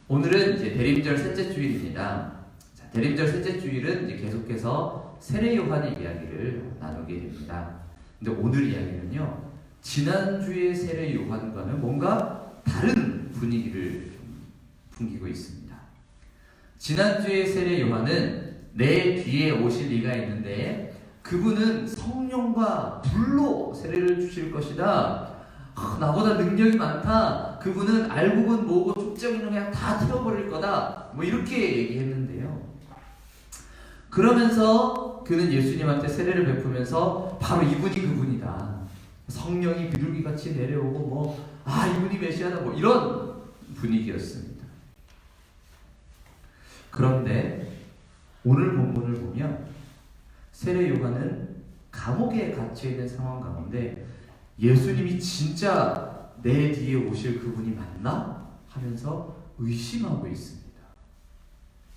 오늘은 이제 대림절 셋째 주일입니다. 자, 대림절 셋째 주일은 이제 계속해서 세례 요한의 이야기를 나누게 됩니다. 근데 오늘 이야기는요, 지난주의 세례 요한과는 뭔가 다른 분위기를 좀 풍기고 있습니다. 지난주의 세례 요한은 내 뒤에 오실 이가 있는데 그분은 성령과 불로 세례를 주실 것이다. 나보다 능력이 많다. 그분은 알곡은 뭐고 족적이는 그냥 다 태워버릴 거다. 뭐 이렇게 얘기했는데요. 그러면서 그는 예수님한테 세례를 베푸면서 바로 이분이 그분이다. 성령이 비둘기같이 내려오고 이분이 메시아다 이런 분위기였습니다. 그런데 오늘 본문을 보면 세례 요한은 감옥에 갇혀 있는 상황 가운데 예수님이 진짜 내 뒤에 오실 그분이 맞나? 하면서 의심하고 있습니다.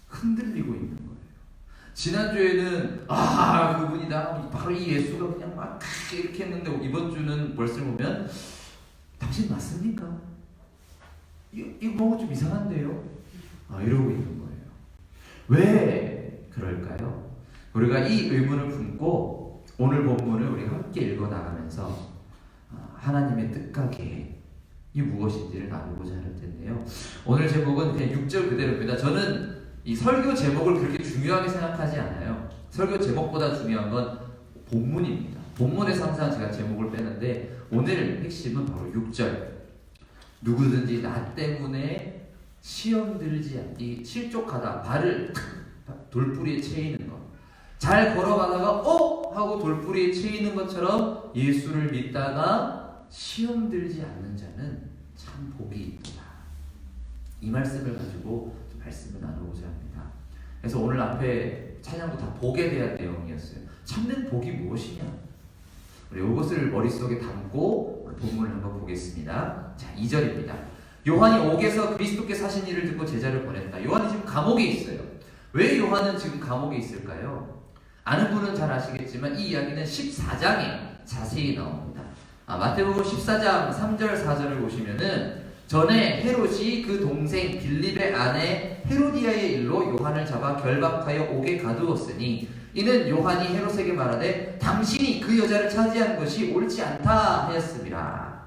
흔들리고 있는 거예요. 지난주에는 그분이다. 바로 이 예수가 그냥 막 이렇게 했는데 이번 주는 말씀 보면 당신 맞습니까? 이거 뭔가 좀 이상한데요? 이러고 있는 거예요. 왜 그럴까요? 우리가 이 의문을 품고 오늘 본문을 우리 함께 읽어 나가면서 하나님의 뜻과 계획이 무엇인지를 나누고자 할 텐데요. 오늘 제목은 그냥 6절 그대로입니다. 저는 이 설교 제목을 그렇게 중요하게 생각하지 않아요. 설교 제목보다 중요한 건 본문입니다. 본문에서 항상 제가 제목을 빼는데 오늘 핵심은 바로 6절. 누구든지 나 때문에 시험 들지 않기 실족하다. 발을 돌뿌리에 채이는 것. 잘 걸어가다가 하고 돌뿌리에 채이는 것처럼 예수를 믿다가 시험 들지 않는 자는 참 복이 있다. 이 말씀을 가지고 말씀을 나누고자 합니다. 그래서 오늘 앞에 찬양도 다 복에 대한 내용이었어요. 참된 복이 무엇이냐? 우리 이것을 머릿속에 담고 본문을 한번 보겠습니다. 자, 2절입니다. 요한이 옥에서 그리스도께 사신 일을 듣고 제자를 보냈다. 요한이 지금 감옥에 있어요. 왜 요한은 지금 감옥에 있을까요? 아는 분은 잘 아시겠지만 이 이야기는 14장에 자세히 나옵니다. 마태복음 14장 3절 4절을 보시면은 전에 헤롯이 그 동생 빌립의 아내 헤로디아의 일로 요한을 잡아 결박하여 옥에 가두었으니 이는 요한이 헤롯에게 말하되 당신이 그 여자를 차지한 것이 옳지 않다 하였습니다.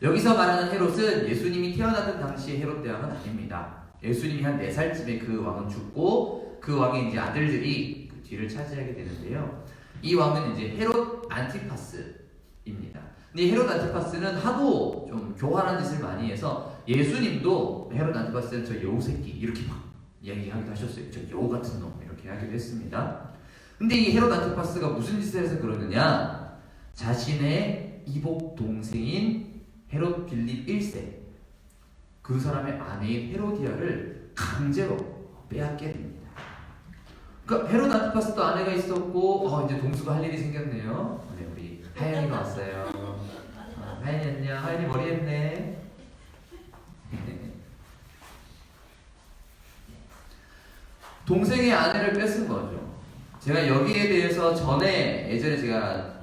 여기서 말하는 헤롯은 예수님이 태어나던 당시의 헤롯 대왕은 아닙니다. 예수님이 한 4살쯤에 그 왕은 죽고 그 왕의 이제 아들들이 그 뒤를 차지하게 되는데요. 이 왕은 이제 헤롯 안티파스입니다. 근데 헤롯 안티파스는 하도 좀 교활한 짓을 많이 해서 예수님도 헤롯 안티파스는 저 여우 새끼 이렇게 막 이야기하기도 하셨어요. 저 여우 같은 놈 이렇게 하기도 했습니다. 근데 이 헤롯 안티파스가 무슨 짓을 해서 그러느냐? 자신의 이복 동생인 헤롯 빌립 1세 그 사람의 아내인 헤로디아를 강제로 빼앗게 됩니다. 그러니까 헤롯 안티파스도 아내가 있었고 이제 동수가 할 일이 생겼네요. 네, 우리 하연이가 왔어요. 하연이 안녕. 하연이 머리 했네. 동생의 아내를 뺏은 거죠. 제가 여기에 대해서 예전에 제가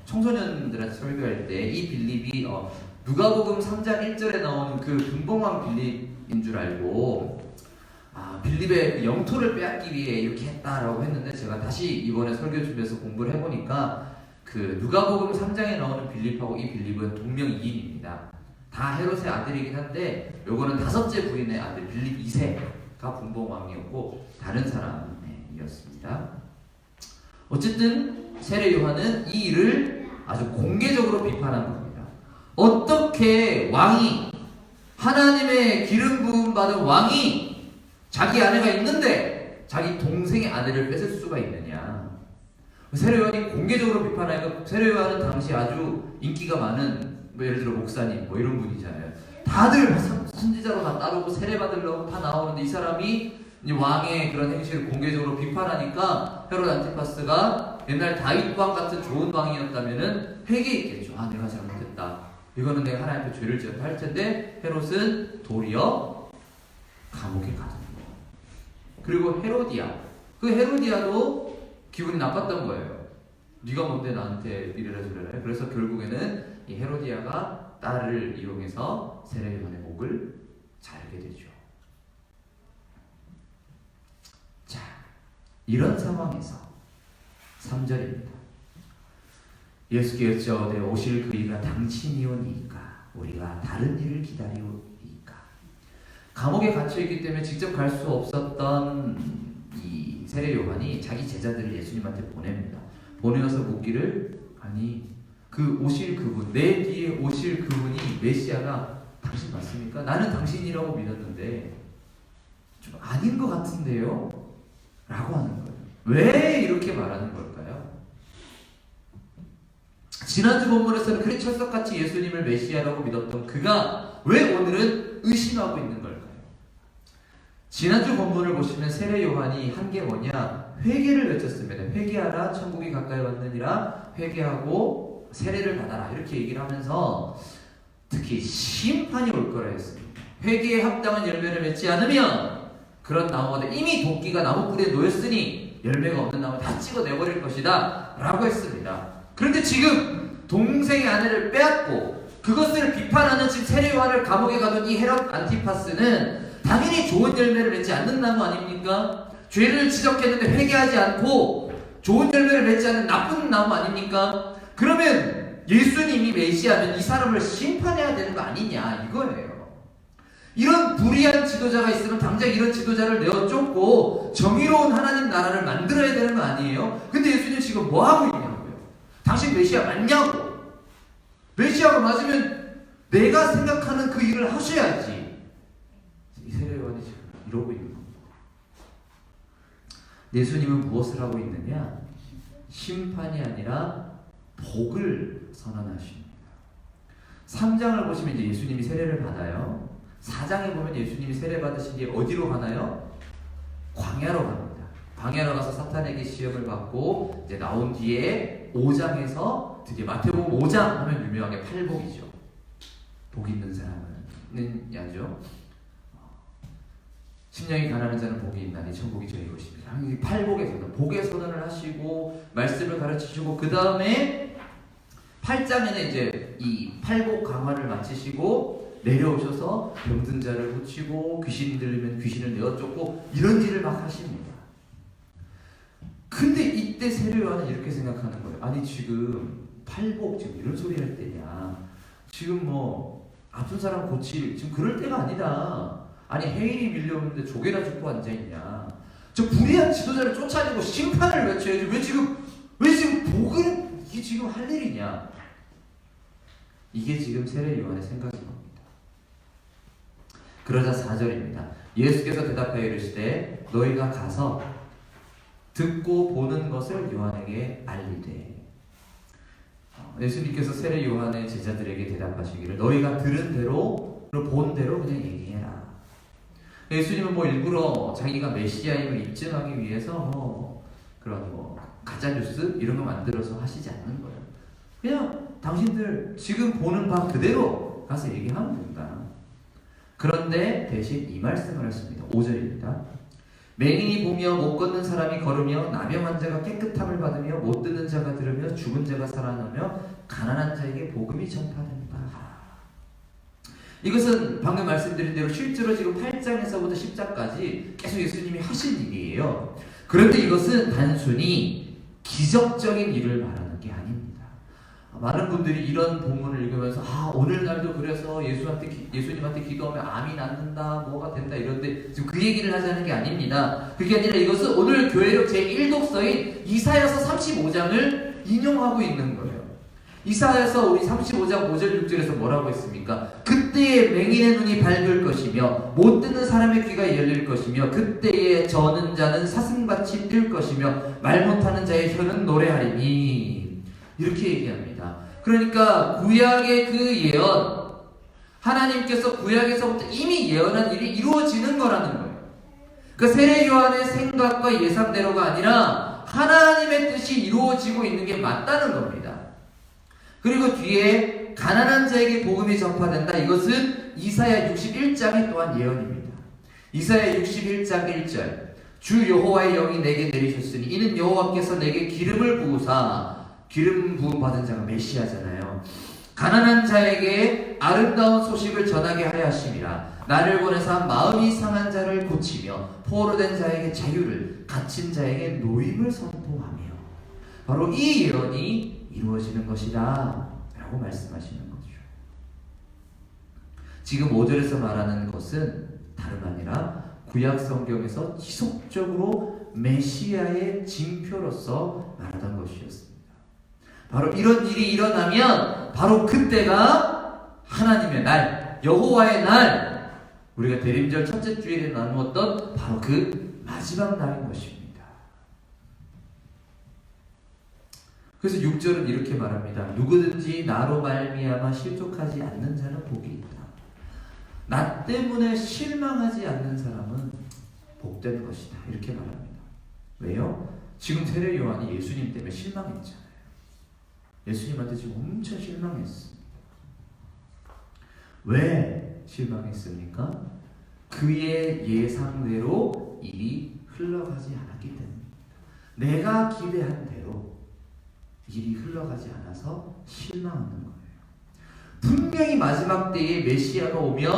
청소년들한테 설교할 때 이 빌립이 누가복음 3장 1절에 나오는 그 분봉왕 빌립인 줄 알고 빌립의 영토를 빼앗기 위해 이렇게 했다라고 했는데 제가 다시 이번에 설교 준비해서 공부를 해보니까 그 누가복음 3장에 나오는 빌립하고 이 빌립은 동명이인입니다. 다 헤롯의 아들이긴 한데 요거는 5째 부인의 아들 빌립 2세가 분봉왕이었고 다른 사람이었습니다. 어쨌든 세례 요한은 이 일을 아주 공개적으로 비판한 겁니다. 어떻게 왕이 하나님의 기름 부음 받은 왕이 자기 아내가 있는데 자기 동생의 아내를 뺏을 수가 있느냐? 세례 요한이 공개적으로 비판하니까 세례 요한은 당시 아주 인기가 많은 예를 들어 목사님 이런 분이잖아요. 다들 선지자로 다 따르고 세례 받으려고 다 나오는데 이 사람이 왕의 그런 행실을 공개적으로 비판하니까 헤롯 안티파스가 옛날 다윗 왕 같은 좋은 왕이었다면은 회개했겠죠. 내가 잘못했다. 이거는 내가 하나님 앞에 죄를 지었다 할 텐데 헤롯은 도리어 감옥에 가둔 거예요. 그리고 그 헤로디아도 기분이 나빴던 거예요. 네가 뭔데 나한테 이래라 저래라 해. 그래서 결국에는 이 헤로디아가 딸을 이용해서 세례 요한의 목을 자르게 되죠. 이런 상황에서 3절입니다. 예수께 여쭤오되 오실 그이가 당신이오니까 우리가 다른 일을 기다리오니까. 감옥에 갇혀있기 때문에 직접 갈 수 없었던 이 세례 요한이 자기 제자들을 예수님한테 보냅니다. 보내어서 묻기를, 아니 그 오실 그분, 내 뒤에 오실 그분이 메시아가 당신 맞습니까? 나는 당신이라고 믿었는데 좀 아닌 것 같은데요? 라고 하는 거예요. 왜 이렇게 말하는 걸까요? 지난주 본문에서는 그리 철석같이 예수님을 메시아라고 믿었던 그가 왜 오늘은 의심하고 있는 걸까요? 지난주 본문을 보시면 세례 요한이 한 게 뭐냐? 회개를 외쳤습니다. 회개하라, 천국이 가까이 왔느니라. 회개하고 세례를 받아라. 이렇게 얘기를 하면서 특히 심판이 올 거라 했습니다. 회개에 합당한 열매를 맺지 않으면 그런 나무가 이미 도끼가 나무 뿌리에 놓였으니 열매가 없는 나무 다 찍어내버릴 것이다 라고 했습니다. 그런데 지금 동생의 아내를 빼앗고 그것을 비판하는 지금 세례 요한을 감옥에 가둔 이 헤롯 안티파스는 당연히 좋은 열매를 맺지 않는 나무 아닙니까? 죄를 지적했는데 회개하지 않고 좋은 열매를 맺지 않는 나쁜 나무 아닙니까? 그러면 예수님이 메시아면 이 사람을 심판해야 되는 거 아니냐 이거예요. 이런 불의한 지도자가 있으면 당장 이런 지도자를 내어 쫓고 정의로운 하나님 나라를 만들어야 되는 거 아니에요? 근데 예수님 지금 뭐 하고 있냐고요? 당신 메시아 맞냐고? 메시아가 맞으면 내가 생각하는 그 일을 하셔야지. 이 세례 요한이 지금 이러고 있는 겁니다. 예수님은 무엇을 하고 있느냐? 심판이 아니라 복을 선언하십니다. 3장을 보시면 이제 예수님이 세례를 받아요. 4장에 보면 예수님이 세례 받으신 뒤에 어디로 가나요? 광야로 갑니다. 광야로 가서 사탄에게 시험을 받고 이제 나온 뒤에 5장에서 드디어 마태복음 5장 하면 유명하게 팔복이죠. 복 있는 사람은 야죠. 심령이 가난한 자는 복이 있나니 천국이 저희 것입니다. 팔복의 선언, 복의 선언을 하시고 말씀을 가르치시고 그 다음에 8장에는 이제 이 팔복 강화를 마치시고 내려오셔서 병든 자를 고치고 귀신 들리면 귀신을 내어쫓고 이런 일을 막 하십니다. 근데 이때 세례 요한은 이렇게 생각하는 거예요. 아니 지금 팔복 지금 이런 소리 할 때냐? 지금 뭐 아픈 사람 고칠 지금 그럴 때가 아니다. 아니 해일이 밀려오는데 조개나 죽고 앉아있냐? 저 불의한 지도자를 쫓아내고 심판을 외쳐야지 왜 지금 복을 이게 지금 할 일이냐? 이게 지금 세례 요한의 생각인 겁니다. 그러자 4절입니다. 예수께서 대답하여 이르시되 너희가 가서 듣고 보는 것을 요한에게 알리되. 예수님께서 세례 요한의 제자들에게 대답하시기를 너희가 들은 대로 본 대로 그냥 얘기해라. 예수님은 뭐 일부러 자기가 메시아임을 입증하기 위해서 그런 가짜뉴스 이런 거 만들어서 하시지 않는 거예요. 그냥 당신들 지금 보는 바 그대로 가서 얘기하면 된다. 그런데 대신 이 말씀을 하십니다. 5절입니다. 맹인이 보며 못 걷는 사람이 걸으며 나병 환자가 깨끗함을 받으며 못 듣는 자가 들으며 죽은 자가 살아나며 가난한 자에게 복음이 전파된다. 이것은 방금 말씀드린 대로 실제로 지금 8장에서부터 10장까지 계속 예수님이 하신 일이에요. 그런데 이것은 단순히 기적적인 일을 말하는 게 아닙니다. 많은 분들이 이런 본문을 읽으면서 오늘날도 그래서 예수님한테 기도하면 암이 낫는다, 뭐가 된다 이런데 지금 그 얘기를 하자는 게 아닙니다. 그게 아니라 이것은 오늘 교회력 제1독서인 이사야서 35장을 인용하고 있는 거예요. 이사야서 우리 35장 5절 6절에서 뭐라고 했습니까? 그때에 맹인의 눈이 밝을 것이며 못 듣는 사람의 귀가 열릴 것이며 그때에 저는 자는 사슴같이 뛸 것이며 말 못하는 자의 혀는 노래하리니. 이렇게 얘기합니다. 그러니까 구약의 그 예언, 하나님께서 구약에서부터 이미 예언한 일이 이루어지는 거라는 거예요. 그 세례 요한의 생각과 예상대로가 아니라 하나님의 뜻이 이루어지고 있는 게 맞다는 겁니다. 그리고 뒤에 가난한 자에게 복음이 전파된다. 이것은 이사야 61장이 또한 예언입니다. 이사야 61장 1절 주 여호와의 영이 내게 내리셨으니 이는 여호와께서 내게 기름을 부으사, 기름 부음 받은 자가 메시아잖아요. 가난한 자에게 아름다운 소식을 전하게 하려 하심이라. 나를 보내사 마음이 상한 자를 고치며 포로로 된 자에게 자유를, 갇힌 자에게 노임을 선포하며. 바로 이 예언이 이루어지는 것이다 라고 말씀하시는 거죠. 지금 5절에서 말하는 것은 다름 아니라 구약 성경에서 지속적으로 메시아의 징표로서 말하던 것이었습니다. 바로 이런 일이 일어나면 바로 그때가 하나님의 날, 여호와의 날, 우리가 대림절 첫째 주일에 나누었던 바로 그 마지막 날인 것입니다. 그래서 6절은 이렇게 말합니다. 누구든지 나로 말미암아 실족하지 않는 자는 복이 있다. 나 때문에 실망하지 않는 사람은 복된 것이다. 이렇게 말합니다. 왜요? 지금 세례 요한이 예수님 때문에 실망했잖아요. 예수님한테 지금 엄청 실망했습니다. 왜 실망했습니까? 그의 예상대로 일이 흘러가지 않았기 때문입니다. 내가 기대한 대로 일이 흘러가지 않아서 실망하는 거예요. 분명히 마지막 때에 메시아가 오면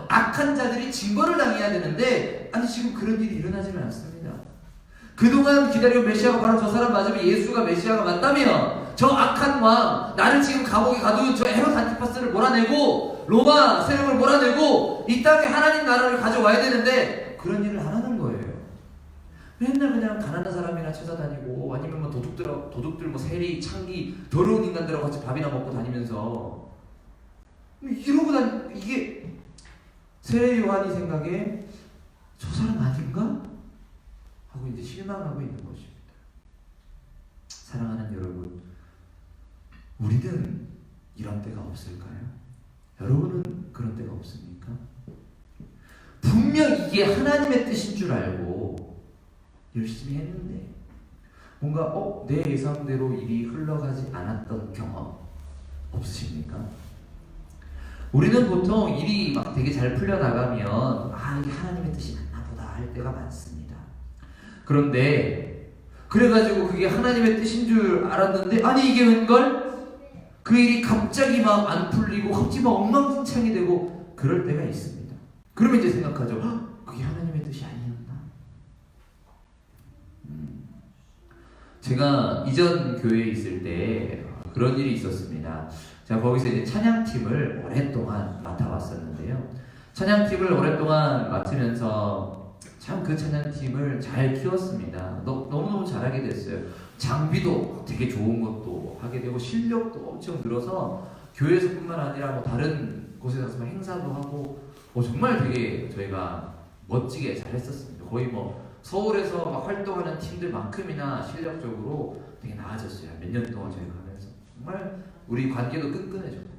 악한 자들이 징벌을 당해야 되는데, 아니 지금 그런 일이 일어나지는 않습니다. 그동안 기다리고 메시아가 바로 저 사람 맞으면 예수가 메시아가 맞다면 저 악한 왕, 나를 지금 감옥에 가두은 저 헤롯 안티파스를 몰아내고 로마 세력을 몰아내고 이 땅에 하나님 나라를 가져와야 되는데 그런 일을 안 하는 거예요. 맨날 그냥 가난한 사람이나 찾아다니고 아니면 뭐 도둑들 뭐 세리, 창기, 더러운 인간들하고 같이 밥이나 먹고 다니면서 이러고 이게 세례 요한이 생각에 저 사람 아닌가? 하고 이제 실망하고 있는 것입니다. 사랑하는 여러분, 우리는 이런 때가 없을까요? 여러분은 그런 때가 없습니까? 분명 이게 하나님의 뜻인 줄 알고 열심히 했는데 뭔가 내 예상대로 일이 흘러가지 않았던 경험 없으십니까? 우리는 보통 일이 막 되게 잘 풀려나가면 이게 하나님의 뜻이 맞나 보다 할 때가 많습니다. 그런데 그래가지고 그게 하나님의 뜻인 줄 알았는데 아니 이게 웬걸? 그 일이 갑자기 막 안 풀리고 갑자기 막 엉망진창이 되고 그럴 때가 있습니다. 그러면 이제 생각하죠. 그게 하나님의 뜻이 아니었나? 제가 이전 교회에 있을 때 그런 일이 있었습니다. 제가 거기서 이제 찬양팀을 오랫동안 맡아왔었는데요. 찬양팀을 오랫동안 맡으면서 참 그 찬양팀을 잘 키웠습니다. 너무너무 잘하게 됐어요. 장비도 되게 좋은 것도 하게 되고 실력도 엄청 늘어서 교회에서뿐만 아니라 뭐 다른 곳에 가서 행사도 하고 정말 되게 저희가 멋지게 잘했었습니다. 거의 뭐 서울에서 막 활동하는 팀들만큼이나 실력적으로 되게 나아졌어요. 몇 년 동안 저희가 하면서 정말 우리 관계도 끈끈해졌고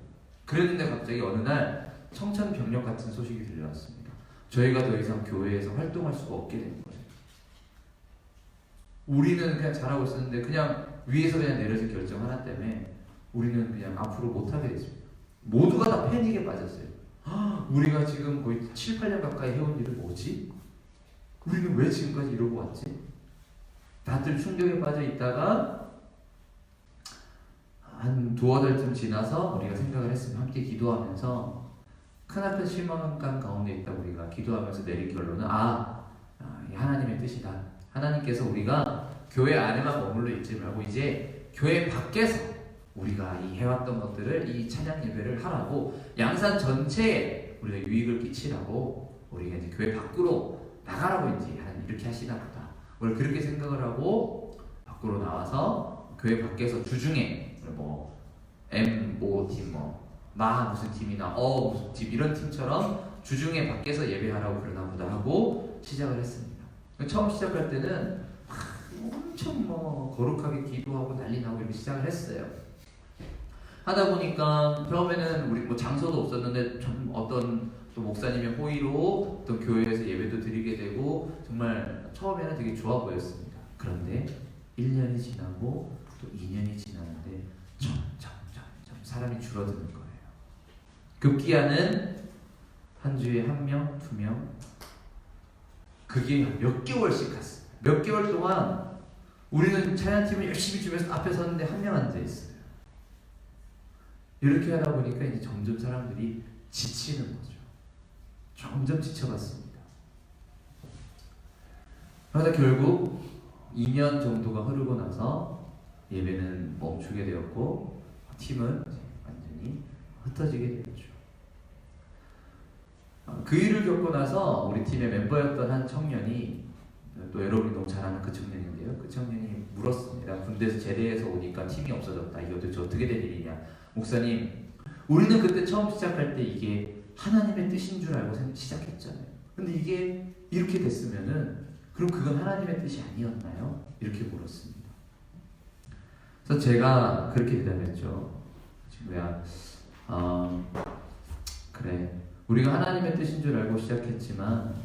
그랬는데 갑자기 어느 날 청천벽력 같은 소식이 들려왔습니다. 저희가 더 이상 교회에서 활동할 수가 없게 된 거예요. 우리는 그냥 잘하고 있었는데 그냥 위에서 그냥 내려진 결정 하나 때문에 우리는 그냥 앞으로 못하게 됐습니다. 모두가 다 패닉에 빠졌어요. 우리가 지금 거의 7, 8년 가까이 해온 일은 뭐지? 우리는 왜 지금까지 이러고 왔지? 다들 충격에 빠져 있다가 한 두어 달쯤 지나서 우리가 생각을 했습니다. 함께 기도하면서 크나큰 실망감 가운데 있다 우리가 기도하면서 내린 결론은 이 하나님의 뜻이다. 하나님께서 우리가 교회 안에만 머물러 있지 말고 이제 교회 밖에서 우리가 이 해왔던 것들을 이 찬양 예배를 하라고 양산 전체에 우리가 유익을 끼치라고 우리가 이제 교회 밖으로 나가라고 이제 하나님 이렇게 하시나 보다. 우리 그렇게 생각을 하고 밖으로 나와서 교회 밖에서 주중에 뭐 MO팀 무슨 팀이나 무슨 팀 이런 팀처럼 주중에 밖에서 예배하라고 그러나 보다 하고 시작을 했습니다. 처음 시작할 때는 엄청 거룩하게 기도하고 난리 나고 이렇게 시작을 했어요. 하다 보니까 처음에는 우리 장소도 없었는데 좀 어떤 또 목사님의 호의로 또 교회에서 예배도 드리게 되고 정말 처음에는 되게 좋아 보였습니다. 그런데 1년이 지나고 또 2년이 지났는데 점점 사람이 줄어드는 거예요. 급기야는 한 주에 1명, 2명 그게 몇 개월씩 갔어요. 몇 개월 동안 우리는 찬양팀을 열심히 주면서 앞에 섰는데 한 명 앉아있어요. 이렇게 하다 보니까 이제 점점 사람들이 지치는 거죠. 점점 지쳐갔습니다. 그러다 결국 2년 정도가 흐르고 나서 예배는 멈추게 되었고 팀은 완전히 흩어지게 되었죠. 그 일을 겪고 나서 우리 팀의 멤버였던 한 청년이, 또 여러분이 너무 잘 아는 그 청년인데요, 그 청년이 물었습니다. 군대에서 제대해서 오니까 팀이 없어졌다. 이거 도대체 어떻게 된 일이냐. 목사님, 우리는 그때 처음 시작할 때 이게 하나님의 뜻인 줄 알고 시작했잖아요. 근데 이게 이렇게 됐으면은 그럼 그건 하나님의 뜻이 아니었나요? 이렇게 물었습니다. 그래서 제가 그렇게 대답했죠. 친구야, 그래, 우리가 하나님의 뜻인 줄 알고 시작했지만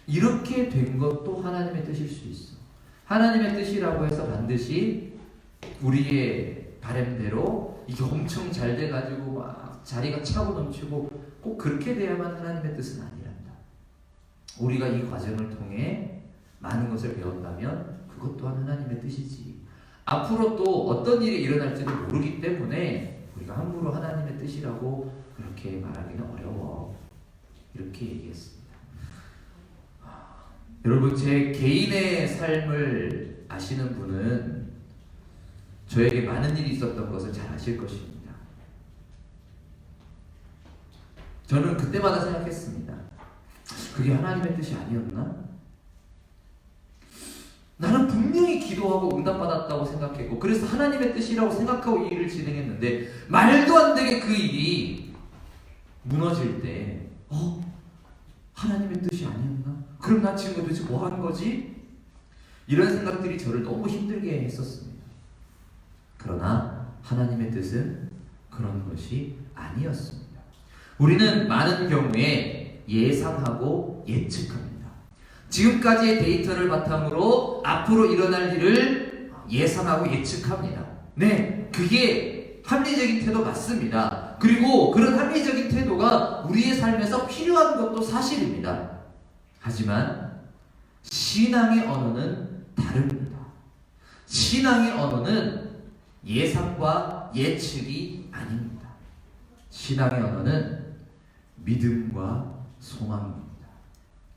이렇게 된 것도 하나님의 뜻일 수 있어. 하나님의 뜻이라고 해서 반드시 우리의 바람대로 이게 엄청 잘 돼가지고 막 자리가 차고 넘치고 꼭 그렇게 돼야만 하나님의 뜻은 아니란다. 우리가 이 과정을 통해 많은 것을 배웠다면 그것 또한 하나님의 뜻이지. 앞으로 또 어떤 일이 일어날지도 모르기 때문에 우리가 함부로 하나님의 뜻이라고 그렇게 말하기는 어려워. 이렇게 얘기했습니다. 여러분, 제 개인의 삶을 아시는 분은 저에게 많은 일이 있었던 것을 잘 아실 것입니다. 저는 그때마다 생각했습니다. 그게 하나님의 뜻이 아니었나? 나는 분명히 기도하고 응답받았다고 생각했고, 그래서 하나님의 뜻이라고 생각하고 이 일을 진행했는데 말도 안 되게 그 일이 무너질 때 하나님의 뜻이 아니었나? 그럼 나 지금 도대체 뭐 하는 거지? 이런 생각들이 저를 너무 힘들게 했었습니다. 그러나 하나님의 뜻은 그런 것이 아니었습니다. 우리는 많은 경우에 예상하고 예측합니다. 지금까지의 데이터를 바탕으로 앞으로 일어날 일을 예상하고 예측합니다. 네, 그게 합리적인 태도 맞습니다. 그리고 그런 합리적인 태도가 우리의 삶에서 필요한 것도 사실입니다. 하지만 신앙의 언어는 다릅니다. 신앙의 언어는 예상과 예측이 아닙니다. 신앙의 언어는 믿음과 소망입니다.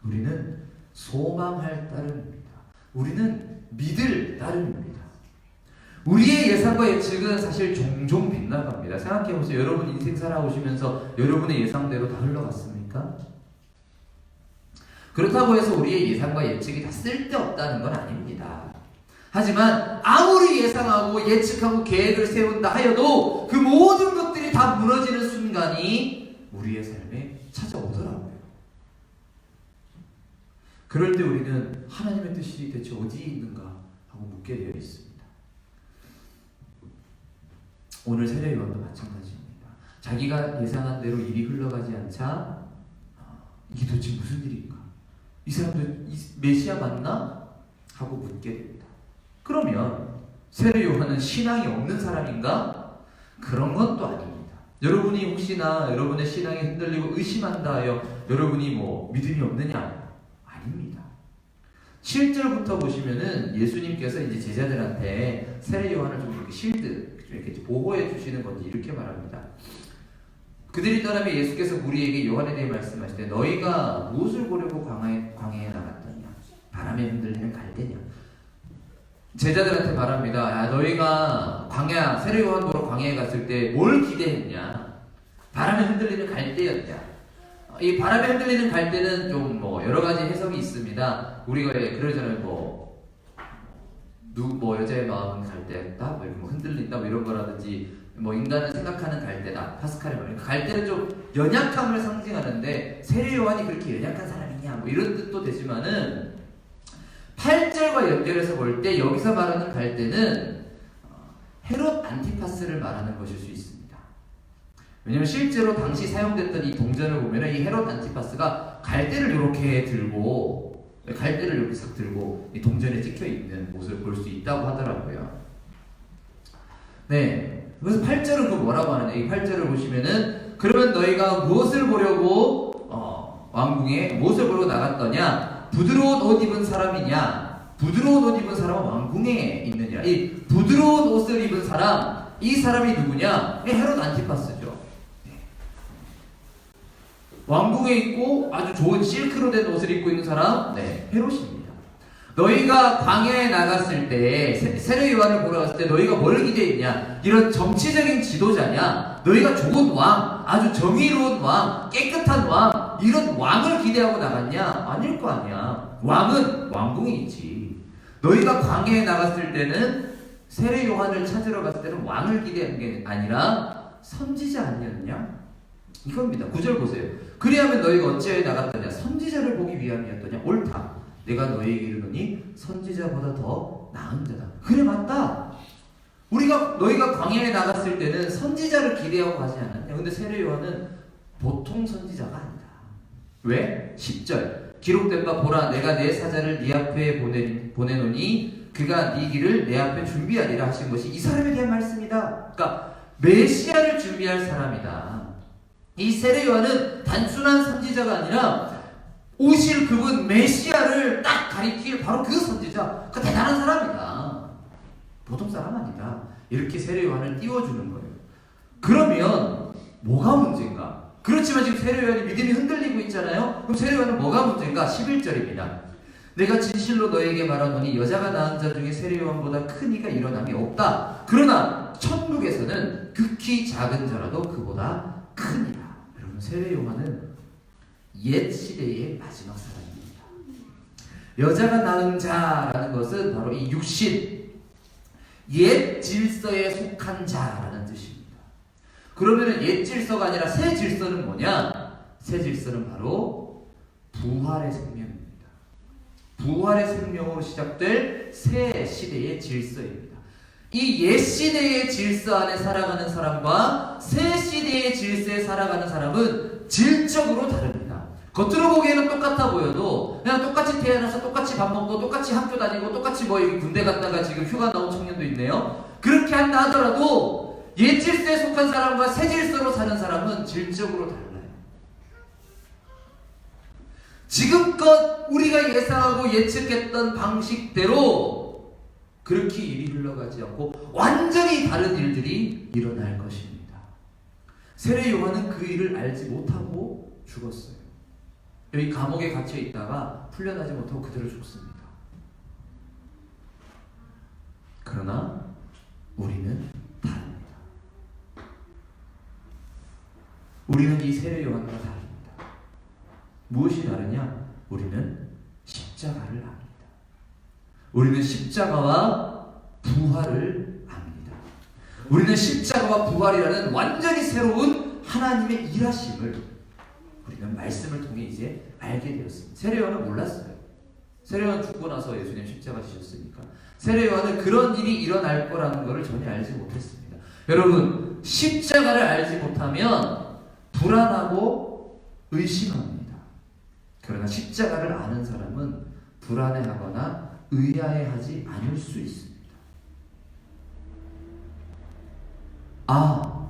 우리는 소망할 따름입니다. 우리는 믿을 따름입니다. 우리의 예상과 예측은 사실 종종 빗나갑니다. 생각해보세요. 여러분 인생 살아오시면서 여러분의 예상대로 다 흘러갔습니까? 그렇다고 해서 우리의 예상과 예측이 다 쓸데없다는 건 아닙니다. 하지만 아무리 예상하고 예측하고 계획을 세운다 하여도 그 모든 것들이 다 무너지는 순간이 우리의 삶에 찾아오더라고요. 그럴 때 우리는 하나님의 뜻이 대체 어디에 있는가 하고 묻게 되어 있습니다. 오늘 세례 요한도 마찬가지입니다. 자기가 예상한 대로 일이 흘러가지 않자 이게 도대체 무슨 일인가? 이 사람들 메시아 맞나? 하고 묻게 됩니다. 그러면 세례 요한은 신앙이 없는 사람인가? 그런 것도 아닙니다. 여러분이 혹시나 여러분의 신앙이 흔들리고 의심한다 하여 여러분이 믿음이 없느냐? 아닙니다. 7절부터 보시면은 예수님께서 이제 제자들한테 세례 요한을 좀 이렇게 실드, 이렇게 보호해 주시는 건지 이렇게 말합니다. 그들이 떠나며 예수께서 무리에게 요한에 대해 말씀하실 때 너희가 무엇을 보려고 광야에 나갔더냐? 바람에 흔들리는 갈대냐? 제자들한테 말합니다. 너희가 세례 요한 보러 광야에 갔을 때 뭘 기대했냐? 바람에 흔들리는 갈대였냐? 이 바람에 흔들리는 갈대는 좀 여러 가지 해석이 있습니다. 우리가 그러잖아요. 여자의 마음은 갈대다, 흔들린다, 이런 거라든지, 인간은 생각하는 갈대다, 파스칼의 말. 갈대는 좀 연약함을 상징하는데, 세례 요한이 그렇게 연약한 사람이냐, 이런 뜻도 되지만은, 8절과 연결해서 볼 때, 여기서 말하는 갈대는, 헤롯 안티파스를 말하는 것일 수 있습니다. 왜냐면 실제로 당시 사용됐던 이 동전을 보면은, 이 헤롯 안티파스가 갈대를 이렇게 싹 들고 이 동전에 찍혀 있는 모습을 볼 수 있다고 하더라고요. 네. 그래서 8절은 그 뭐라고 하느냐? 이 8절을 보시면은 그러면 너희가 무엇을 보려고 무엇을 보려고 나갔더냐? 부드러운 옷 입은 사람이냐? 부드러운 옷 입은 사람은 왕궁에 있느니라. 이 부드러운 옷을 입은 사람, 이 사람이 누구냐? 헤롯 안티파스죠. 왕궁에 있고 아주 좋은 실크로 된 옷을 입고 있는 사람, 헤롯입니다. 너희가 광야에 나갔을 때, 세례 요한을 보러 갔을 때 너희가 뭘 기대했냐? 이런 정치적인 지도자냐? 너희가 좋은 왕, 아주 정의로운 왕, 깨끗한 왕, 이런 왕을 기대하고 나갔냐? 아닐 거 아니야. 왕은 왕궁에 있지. 너희가 광야에 나갔을 때는 세례 요한을 찾으러 갔을 때는 왕을 기대한 게 아니라 선지자 아니었냐? 이겁니다. 9절 보세요. 그리하면 너희가 어찌하여 나갔더냐? 선지자를 보기 위함이었더냐? 옳다. 내가 너희에게 이르노니 선지자보다 더 나은 자다. 그래, 맞다. 너희가 광야에 나갔을 때는 선지자를 기대하고 가지 않았냐? 근데 세례 요한은 보통 선지자가 아니다. 왜? 10절 기록된 바 보라, 내가 내 사자를 네 앞에 보내노니 그가 네 길을 내 앞에 준비하리라 하신 것이 이 사람에 대한 말씀이다. 그러니까 메시아를 준비할 사람이다. 이 세례 요한은 단순한 선지자가 아니라 오실 그분 메시아를 딱 가리킬 바로 그 선지자, 그 대단한 사람이다. 보통 사람 아니다. 이렇게 세례 요한을 띄워주는 거예요. 그러면 뭐가 문제인가? 그렇지만 지금 세례 요한이 믿음이 흔들리고 있잖아요. 그럼 세례 요한은 뭐가 문제인가? 11절입니다. 내가 진실로 너에게 말하노니 여자가 낳은 자 중에 세례 요한보다 큰 이가 일어남이 없다. 그러나 천국에서는 극히 작은 자라도 그보다 크니라. 여러분, 세례 요한은 옛 시대의 마지막 사람입니다. 여자가 낳은 자라는 것은 바로 이 육신, 옛 질서에 속한 자라는 뜻입니다. 그러면 옛 질서가 아니라 새 질서는 뭐냐? 새 질서는 바로 부활의 생명입니다. 부활의 생명으로 시작될 새 시대의 질서입니다. 이 옛 시대의 질서 안에 살아가는 사람과 새 시대의 질서에 살아가는 사람은 질적으로 다릅니다. 겉으로 보기에는 똑같아 보여도 그냥 똑같이 태어나서 똑같이 밥 먹고 똑같이 학교 다니고 똑같이 여기 군대 갔다가 지금 휴가 나온 청년도 있네요. 그렇게 한다 하더라도 옛 질서에 속한 사람과 새 질서로 사는 사람은 질적으로 달라요. 지금껏 우리가 예상하고 예측했던 방식대로 그렇게 일이 흘러가지 않고 완전히 다른 일들이 일어날 것입니다. 세례 요한은 그 일을 알지 못하고 죽었어요. 여기 감옥에 갇혀 있다가 풀려나지 못하고 그대로 죽습니다. 그러나 우리는 다릅니다. 우리는 이 세례 요한과 다릅니다. 무엇이 다르냐? 우리는 십자가를 압니다. 우리는 십자가와 부활을 압니다. 우리는 십자가와 부활이라는 완전히 새로운 하나님의 일하심을 우리는 말씀을 통해 이제 알게 되었습니다. 세례 요한은 몰랐어요. 세례 요한 죽고 나서 예수님 십자가 지셨으니까. 세례 요한은 그런 일이 일어날 거라는 것을 전혀 알지 못했습니다. 여러분, 십자가를 알지 못하면 불안하고 의심합니다. 그러나 십자가를 아는 사람은 불안해하거나 의아해하지 않을 수 있습니다. 아,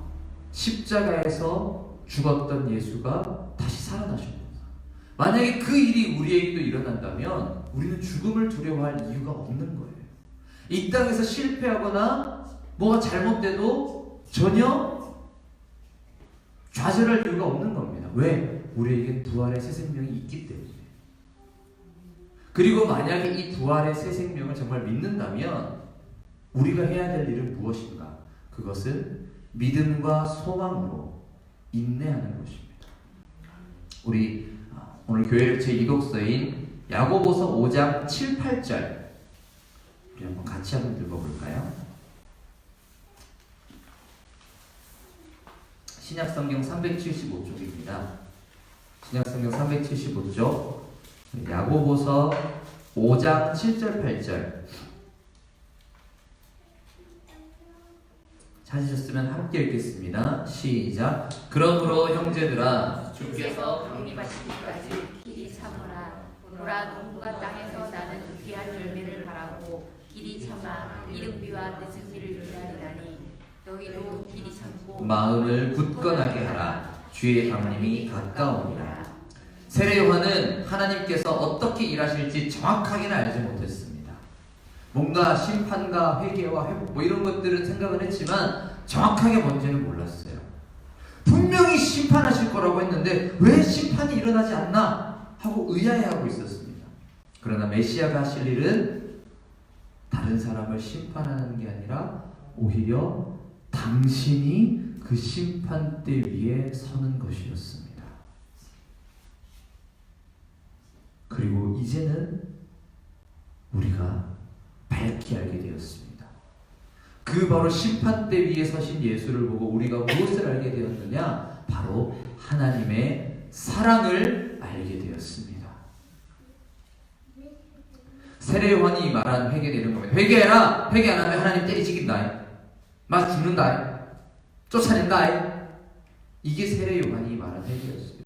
십자가에서 죽었던 예수가 다시 살아나셨구나. 만약에 그 일이 우리에게도 일어난다면 우리는 죽음을 두려워할 이유가 없는 거예요. 이 땅에서 실패하거나 뭐가 잘못돼도 전혀 좌절할 이유가 없는 겁니다. 왜? 우리에게 부활의 새 생명이 있기 때문에. 그리고 만약에 이 부활의 새 생명을 정말 믿는다면 우리가 해야 될 일은 무엇인가? 그것은 믿음과 소망으로 인내하는 것입니다. 우리 오늘 교회 제2독서인 야고보서 5장 7, 8절 우리 한번 같이 한번 읽어볼까요? 신약성경 375쪽입니다. 신약성경 375쪽 야고보서 5장 7절 8절 찾으셨으면 함께 읽겠습니다. 시작. 그러므로 형제들아 주께서 강림하시기까지 길이 참으라. 보라, 농부가 땅에서 나는 귀한 열매를 바라고 길이 참아 이른 비와 늦은 비를 기다리다니 너희도 길이 참고 마음을 굳건하게 하라. 주의 강림이 가까우니라. 세례 요한은 하나님께서 어떻게 일하실지 정확하게는 알지 못했습니다. 뭔가 심판과 회개와 회복 이런 것들은 생각을 했지만 정확하게 뭔지는 몰랐어요. 분명히 심판하실 거라고 했는데 왜 심판이 일어나지 않나 하고 의아해하고 있었습니다. 그러나 메시아가 하실 일은 다른 사람을 심판하는 게 아니라 오히려 당신이 그 심판대 위에 서는 것이었습니다. 그리고 이제는 우리가 밝히 알게 되었습니다. 그 바로 심판대 위에 서신 예수를 보고 우리가 무엇을 알게 되었느냐? 바로 하나님의 사랑을 알게 되었습니다. 세례 요한이 말한 회개되는 겁니다. 회개해라! 회개 안 하면 하나님 때리 죽인다. 맞아 죽는다. 쫓아낸다. 이게 세례 요한이 말한 회개였어요.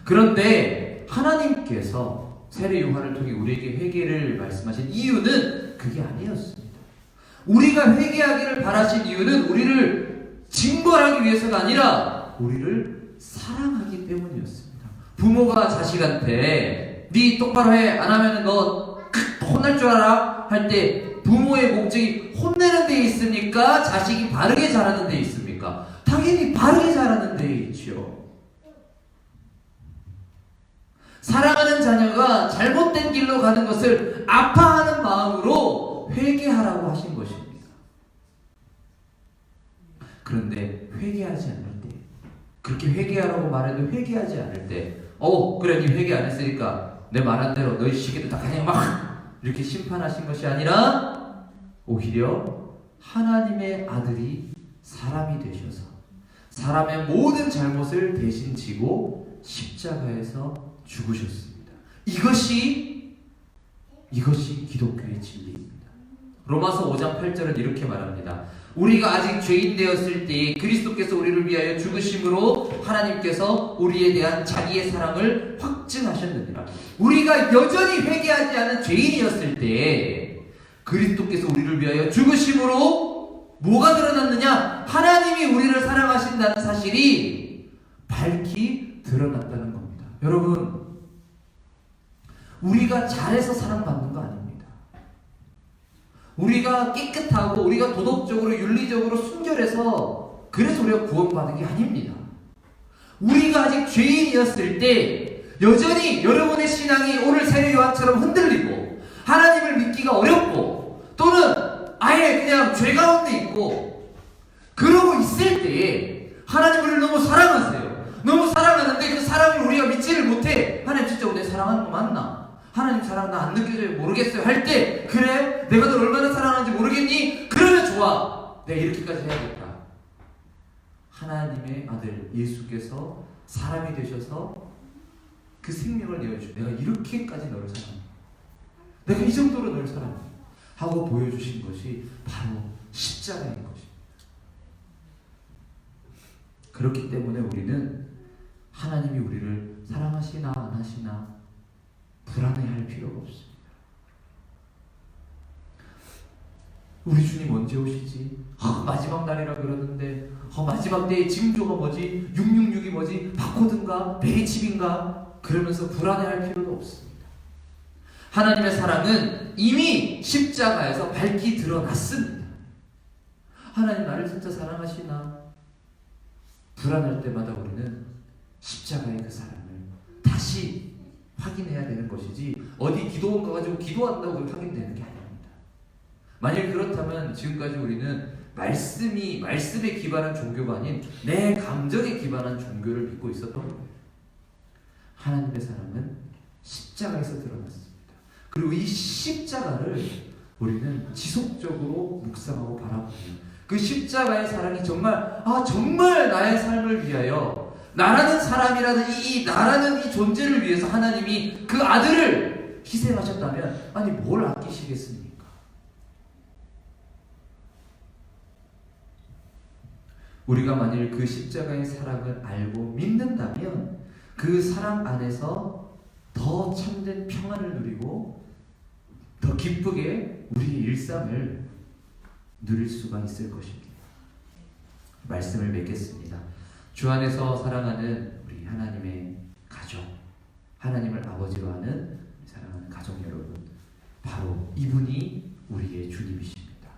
그런데 하나님께서 세례 요한을 통해 우리에게 회개를 말씀하신 이유는 그게 아니었습니다. 우리가 회개하기를 바라신 이유는 우리를 징벌하기 위해서가 아니라 우리를 사랑하기 때문이었습니다. 부모가 자식한테 네 똑바로 해 안 하면 너 혼날 줄 알아 할 때 부모의 목적이 혼내는 데 있습니까? 자식이 바르게 자라는 데 있습니까? 당연히 바르게 자라는 데 있죠. 사랑하는 자녀가 잘못된 길로 가는 것을 아파하는 마음으로 회개하라고 하신 것입니다. 그런데 회개하지 않을 때, 그렇게 회개하라고 말해도 회개하지 않을 때, 그래 니 회개 안 했으니까 내 말한 대로 너희 시기들 다 그냥 막 이렇게 심판하신 것이 아니라 오히려 하나님의 아들이 사람이 되셔서 사람의 모든 잘못을 대신 지고 십자가에서 죽으셨습니다. 이것이 기독교의 진리입니다. 로마서 5장 8절은 이렇게 말합니다. 우리가 아직 죄인 되었을 때에 그리스도께서 우리를 위하여 죽으심으로 하나님께서 우리에 대한 자기의 사랑을 확증하셨느니라. 우리가 여전히 회개하지 않은 죄인이었을 때에 그리스도께서 우리를 위하여 죽으심으로 뭐가 드러났느냐? 하나님이 우리를 사랑하신다는 사실이 밝히 드러났다는 겁니다. 여러분, 우리가 잘해서 사랑받는 거 아닙니다. 우리가 깨끗하고 우리가 도덕적으로 윤리적으로 순결해서 그래서 우리가 구원받은 게 아닙니다. 우리가 아직 죄인이었을 때 여전히 여러분의 신앙이 오늘 세례 요한처럼 흔들리고 하나님을 믿기가 어렵고 또는 아예 그냥 죄 가운데 있고 그러고 있을 때에 하나님을 너무 사랑하세요. 너무 사랑하는데 그 사랑을 우리가 믿지를 못해. 하나님 진짜 내 사랑하는 거 맞나? 하나님 사랑 나 안 느껴져요. 모르겠어요. 할 때 그래? 내가 널 얼마나 사랑하는지 모르겠니? 그러면 좋아. 내가 이렇게까지 해야겠다. 하나님의 아들 예수께서 사람이 되셔서 그 생명을 내어주시고 내가 이렇게까지 너를 사랑해. 내가 이 정도로 널 사랑해. 하고 보여주신 것이 바로 십자가인 것입니다. 그렇기 때문에 우리는 하나님이 우리를 사랑하시나 안 하시나 불안해할 필요가 없습니다. 우리 주님 언제 오시지? 마지막 날이라 그러는데 마지막 때의 징조가 뭐지? 666이 뭐지? 바코드인가? 베리칩인가? 그러면서 불안해할 필요도 없습니다. 하나님의 사랑은 이미 십자가에서 밝히 드러났습니다. 하나님 나를 진짜 사랑하시나? 불안할 때마다 우리는 십자가의 그 사랑을 다시 확인해야 되는 것이지 어디 기도원 가가지고 기도한다고 확인되는 게 아닙니다. 만약 그렇다면 지금까지 우리는 말씀에 기반한 종교가 아닌 내 감정에 기반한 종교를 믿고 있었던 겁니다. 하나님의 사랑은 십자가에서 드러났습니다. 그리고 이 십자가를 우리는 지속적으로 묵상하고 바라보면 그 십자가의 사랑이 정말 나의 삶을 위하여 나라는 사람이라는 나라는 이 존재를 위해서 하나님이 그 아들을 희생하셨다면 아니 뭘 아끼시겠습니까? 우리가 만일 그 십자가의 사랑을 알고 믿는다면 그 사랑 안에서 더 참된 평안을 누리고 더 기쁘게 우리의 일상을 누릴 수가 있을 것입니다. 말씀을 맺겠습니다. 주 안에서 사랑하는 우리 하나님의 가족, 하나님을 아버지로 하는 사랑하는 가족 여러분, 바로 이분이 우리의 주님이십니다.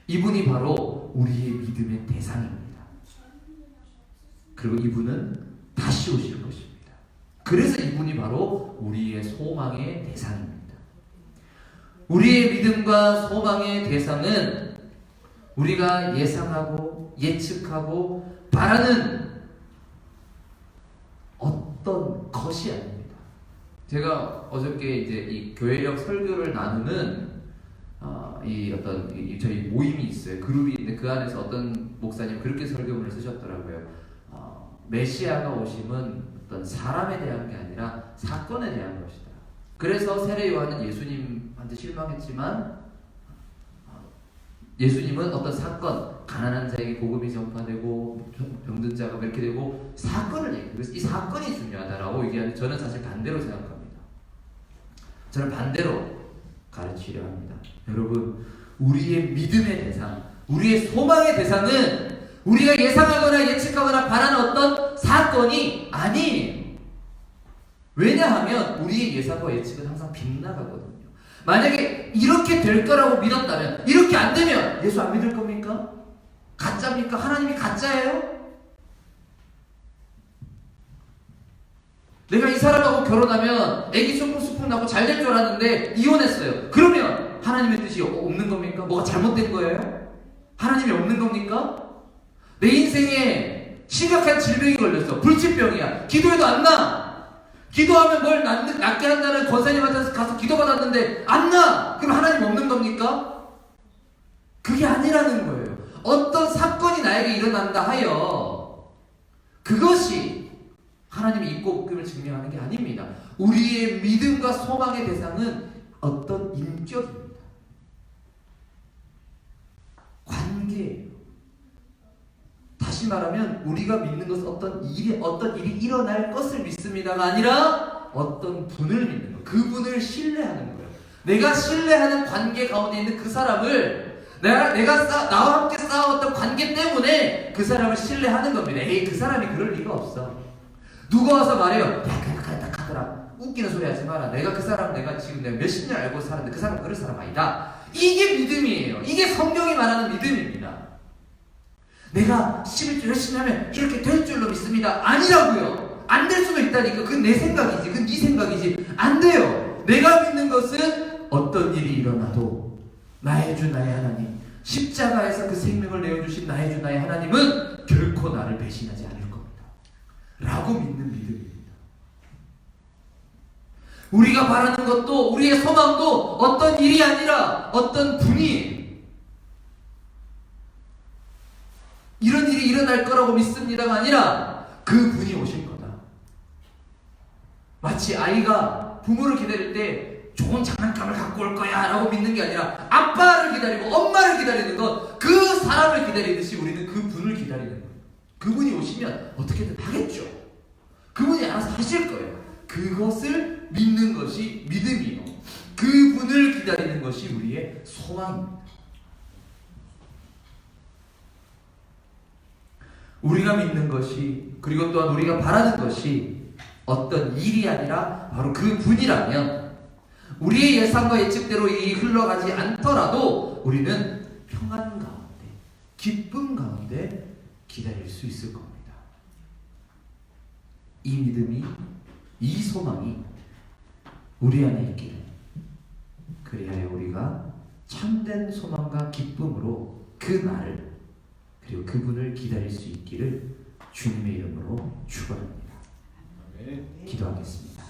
이분이 바로 바로 우리의 믿음의 대상입니다. 그리고 이분은 다시 오실 것입니다. 그래서 이분이 바로 우리의 소망의 대상입니다. 우리의 믿음과 소망의 대상은 우리가 예상하고 예측하고 바라는 어떤 것이 아닙니다. 제가 어저께 이제 이 교회력 설교를 나누는 저희 모임이 있어요. 그룹이 있는데 그 안에서 어떤 목사님 그렇게 설교문을 쓰셨더라고요. 메시아가 오심은 어떤 사람에 대한 게 아니라 사건에 대한 것이다. 그래서 세례 요한은 예수님한테 실망했지만 예수님은 어떤 사건, 가난한 자에게 복음이 전파되고 병든 자가 이렇게 되고 사건을 얘기해요. 그래서 이 사건이 중요하다라고 얘기하는데 저는 사실 반대로 생각합니다. 저는 반대로 가르치려 합니다. 여러분, 우리의 믿음의 대상, 우리의 소망의 대상은 우리가 예상하거나 예측하거나 바라는 어떤 사건이 아니에요. 왜냐하면 우리의 예상과 예측은 항상 빗나가거든요. 만약에 이렇게 될 거라고 믿었다면 이렇게 안 되면 예수 안 믿을 겁니까? 가짜입니까? 하나님이 가짜예요? 내가 이 사람하고 결혼하면 애기 쑥쑥 나고 잘 될 줄 알았는데 이혼했어요. 그러면 하나님의 뜻이 없는 겁니까? 뭐가 잘못된 거예요? 하나님이 없는 겁니까? 내 인생에 심각한 질병이 걸렸어. 불치병이야. 기도해도 안 나. 기도하면 뭘 낫게 한다는 권사님한테 가서 기도받았는데 안 나. 그럼 하나님 없는 겁니까? 그게 아니라는 거예요. 어떤 사건이 나에게 일어난다 하여 그것이 하나님이 있고 없음을 증명하는 게 아닙니다. 우리의 믿음과 소망의 대상은 어떤 인격입니다. 관계예요. 다시 말하면 우리가 믿는 것은 어떤 일이 일어날 것을 믿습니다가 아니라 어떤 분을 믿는 것, 그분을 신뢰하는 거예요. 내가 신뢰하는 관계 가운데 있는 그 사람을 나와 함께 싸웠던 관계 때문에 그 사람을 신뢰하는 겁니다. 에이, 그 사람이 그럴 리가 없어. 누가 와서 말해요. 야, 딱 하더라. 웃기는 소리 하지 마라. 내가 지금 몇십 년 알고 살았는데 그 사람은 그럴 사람 아니다. 이게 믿음이에요. 이게 성경이 말하는 믿음입니다. 내가 11조 열심히 하면 이렇게 될 줄로 믿습니다. 아니라고요. 안 될 수도 있다니까. 그건 내 생각이지. 그건 네 생각이지. 안 돼요. 내가 믿는 것은 어떤 일이 일어나도 나의 주 나의 하나님, 십자가에서 그 생명을 내어주신 나의 주 나의 하나님은 결코 나를 배신하지 않을 겁니다. 라고 믿는 믿음입니다. 우리가 바라는 것도 우리의 소망도 어떤 일이 아니라 어떤 분이 이런 일이 일어날 거라고 믿습니다가 아니라 그 분이 오실 거다. 마치 아이가 부모를 기다릴 때 좋은 장난감을 갖고 올 거야 라고 믿는 게 아니라 아빠를 기다리고 엄마를 기다리는 것, 그 사람을 기다리듯이 우리는 그 분을 기다리는 거예요. 그분이 오시면 어떻게든 하겠죠. 그분이 알아서 하실 거예요. 그것을 믿는 것이 믿음이요. 그분을 기다리는 것이 우리의 소망입니다. 우리가 믿는 것이, 그리고 또한 우리가 바라는 것이 어떤 일이 아니라 바로 그 분이라면 우리의 예상과 예측대로 이 흘러가지 않더라도 우리는 평안 가운데, 기쁨 가운데 기다릴 수 있을 겁니다. 이 믿음이, 이 소망이 우리 안에 있기를, 그래야 우리가 참된 소망과 기쁨으로 그 날을 그리고 그분을 기다릴 수 있기를 주님의 이름으로 축원합니다. 기도하겠습니다.